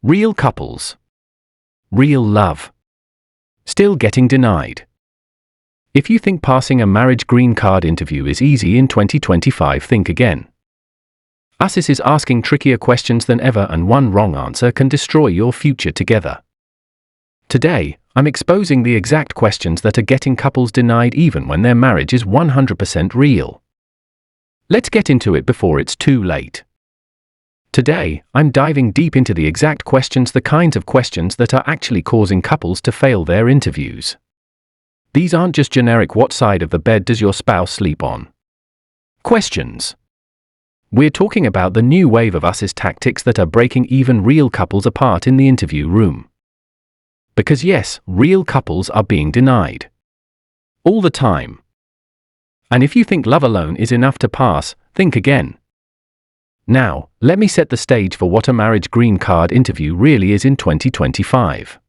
Real couples. Real love. Still getting denied. If you think passing a marriage green card interview is easy in 2025, think again. USCIS is asking trickier questions than ever, and one wrong answer can destroy your future together. Today, I'm exposing the exact questions that are getting couples denied even when their marriage is 100% real. Let's get into it before it's too late. Today, I'm diving deep into the exact questions, the kinds of questions that are actually causing couples to fail their interviews. These aren't just generic "what side of the bed does your spouse sleep on?" questions. We're talking about the new wave of USCIS tactics that are breaking even real couples apart in the interview room. Because yes, real couples are being denied. All the time. And if you think love alone is enough to pass, think again. Now, let me set the stage for what a marriage green card interview really is in 2025.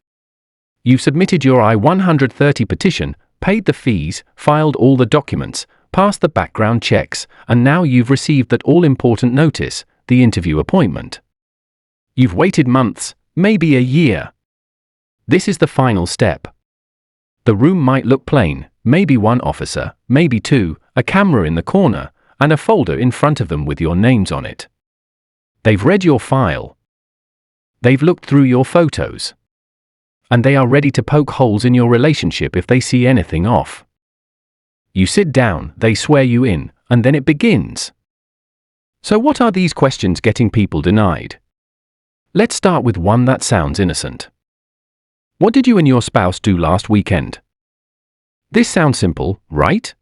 You've submitted your I-130 petition, paid the fees, filed all the documents, passed the background checks, and now you've received that all-important notice, the interview appointment. You've waited months, maybe a year. This is the final step. The room might look plain, maybe one officer, maybe two, a camera in the corner, and a folder in front of them with your names on it. They've read your file. They've looked through your photos. And they are ready to poke holes in your relationship if they see anything off. You sit down, they swear you in, and then it begins. So what are these questions getting people denied? Let's start with one that sounds innocent. What did you and your spouse do last weekend? This sounds simple, right?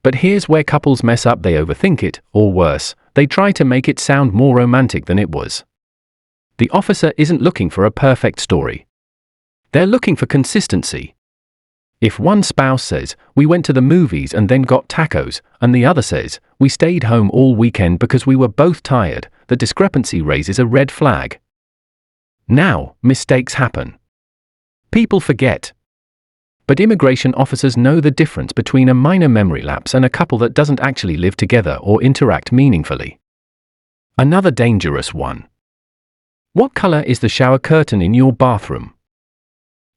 But here's where couples mess up. They overthink it, or worse, they try to make it sound more romantic than it was. The officer isn't looking for a perfect story. They're looking for consistency. If one spouse says, "We went to the movies and then got tacos," and the other says, "We stayed home all weekend because we were both tired," the discrepancy raises a red flag. Now, mistakes happen. People forget. But immigration officers know the difference between a minor memory lapse and a couple that doesn't actually live together or interact meaningfully. Another dangerous one. What color is the shower curtain in your bathroom?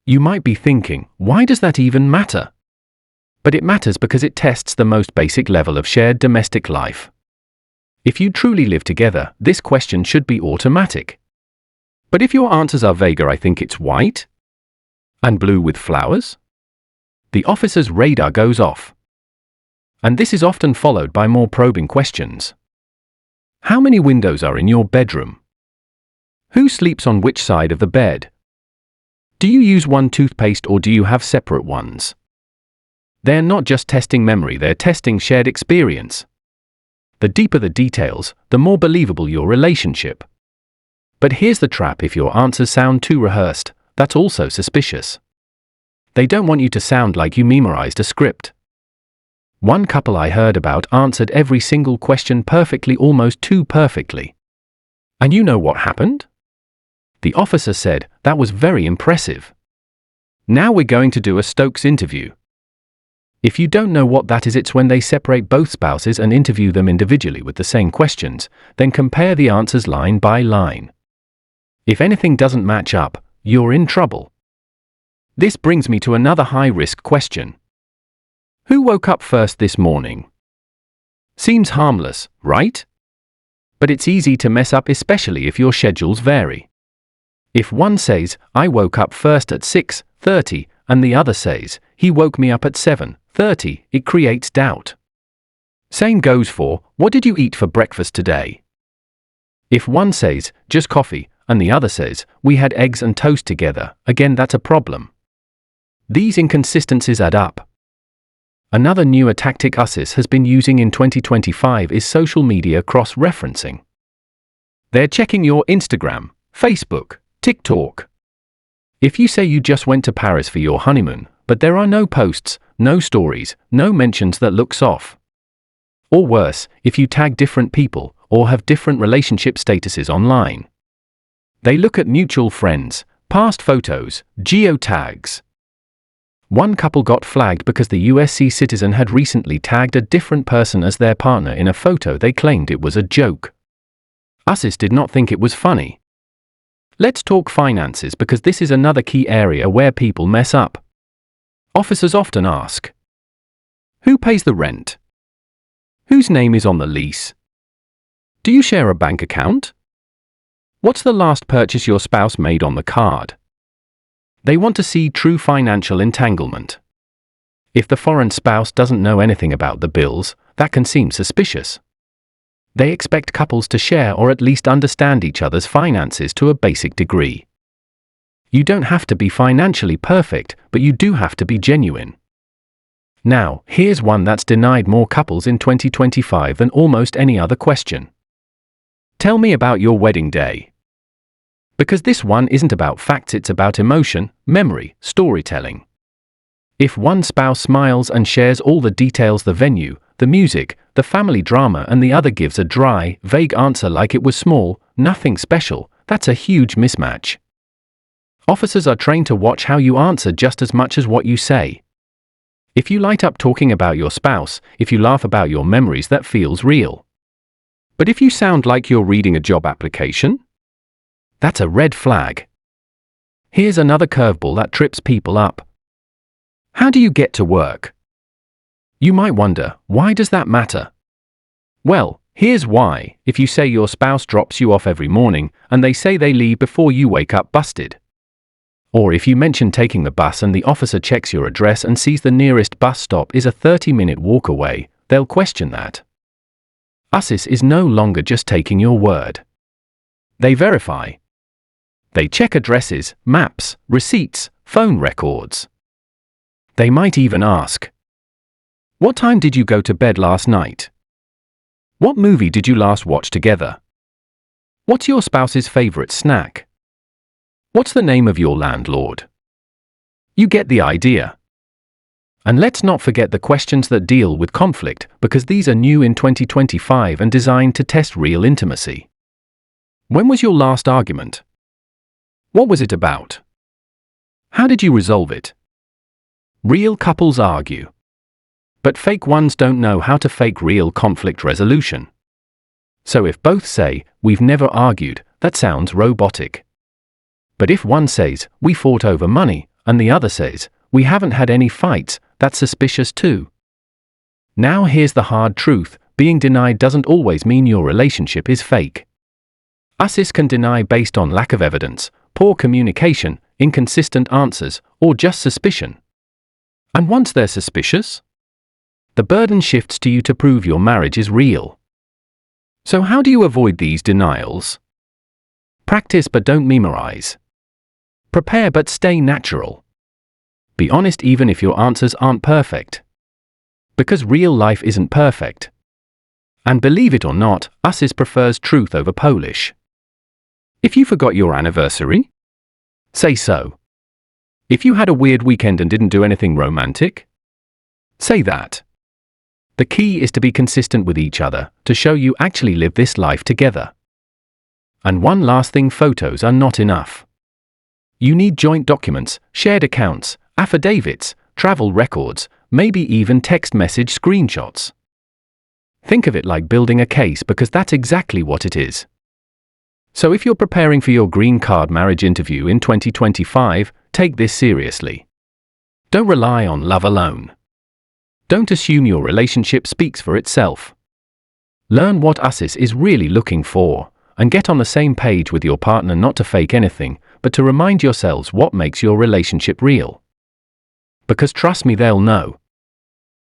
You might be thinking, why does that even matter? But it matters because it tests the most basic level of shared domestic life. If you truly live together, this question should be automatic. But if your answers are vague, "I think it's white," and blue with flowers, the officer's radar goes off. And this is often followed by more probing questions. How many windows are in your bedroom? Who sleeps on which side of the bed? Do you use one toothpaste or do you have separate ones? They're not just testing memory, they're testing shared experience. The deeper the details, the more believable your relationship. But here's the trap: if your answers sound too rehearsed, that's also suspicious. They don't want you to sound like you memorized a script. One couple I heard about answered every single question perfectly, almost too perfectly. And you know what happened? The officer said, "That was very impressive. Now we're going to do a Stokes interview." If you don't know what that is, it's when they separate both spouses and interview them individually with the same questions, then compare the answers line by line. If anything doesn't match up, you're in trouble. This brings me to another high-risk question. Who woke up first this morning? Seems harmless, right? But it's easy to mess up, especially if your schedules vary. If one says, "I woke up first at 6:30, and the other says, "He woke me up at 7:30, it creates doubt. Same goes for, "What did you eat for breakfast today?" If one says, "Just coffee," and the other says, "We had eggs and toast together," again that's a problem. These inconsistencies add up. Another newer tactic USCIS has been using in 2025 is social media cross-referencing. They're checking your Instagram, Facebook, TikTok. If you say you just went to Paris for your honeymoon, but there are no posts, no stories, no mentions, that looks off. Or worse, if you tag different people or have different relationship statuses online. They look at mutual friends, past photos, geotags. One couple got flagged because the USCIS citizen had recently tagged a different person as their partner in a photo. They claimed it was a joke. USCIS did not think it was funny. Let's talk finances because this is another key area where people mess up. Officers often ask, who pays the rent? Whose name is on the lease? Do you share a bank account? What's the last purchase your spouse made on the card? They want to see true financial entanglement. If the foreign spouse doesn't know anything about the bills, that can seem suspicious. They expect couples to share or at least understand each other's finances to a basic degree. You don't have to be financially perfect, but you do have to be genuine. Now, here's one that's denied more couples in 2025 than almost any other question. Tell me about your wedding day. Because this one isn't about facts, it's about emotion, memory, storytelling. If one spouse smiles and shares all the details, the venue, the music, the family drama, and the other gives a dry, vague answer like it was small, nothing special, that's a huge mismatch. Officers are trained to watch how you answer just as much as what you say. If you light up talking about your spouse, if you laugh about your memories, that feels real. But if you sound like you're reading a job application, that's a red flag. Here's another curveball that trips people up. How do you get to work? You might wonder, why does that matter? Well, here's why. If you say your spouse drops you off every morning and they say they leave before you wake up busted. Or if you mention taking the bus and the officer checks your address and sees the nearest bus stop is a 30-minute walk away, they'll question that. USCIS is no longer just taking your word. They verify. They check addresses, maps, receipts, phone records. They might even ask, what time did you go to bed last night? What movie did you last watch together? What's your spouse's favorite snack? What's the name of your landlord? You get the idea. And let's not forget the questions that deal with conflict, because these are new in 2025 and designed to test real intimacy. When was your last argument? What was it about? How did you resolve it? Real couples argue. But fake ones don't know how to fake real conflict resolution. So if both say, we've never argued, that sounds robotic. But if one says, we fought over money, and the other says, we haven't had any fights, that's suspicious too. Now here's the hard truth, being denied doesn't always mean your relationship is fake. USCIS can deny based on lack of evidence, poor communication, inconsistent answers, or just suspicion. And once they're suspicious, the burden shifts to you to prove your marriage is real. So how do you avoid these denials? Practice but don't memorize. Prepare but stay natural. Be honest even if your answers aren't perfect. Because real life isn't perfect. And believe it or not, USCIS prefers truth over Polish. If you forgot your anniversary, say so. If you had a weird weekend and didn't do anything romantic, say that. The key is to be consistent with each other, to show you actually live this life together. And one last thing, photos are not enough. You need joint documents, shared accounts, affidavits, travel records, maybe even text message screenshots. Think of it like building a case because that's exactly what it is. So if you're preparing for your green card marriage interview in 2025, take this seriously. Don't rely on love alone. Don't assume your relationship speaks for itself. Learn what USCIS is really looking for, and get on the same page with your partner, not to fake anything, but to remind yourselves what makes your relationship real. Because trust me, they'll know.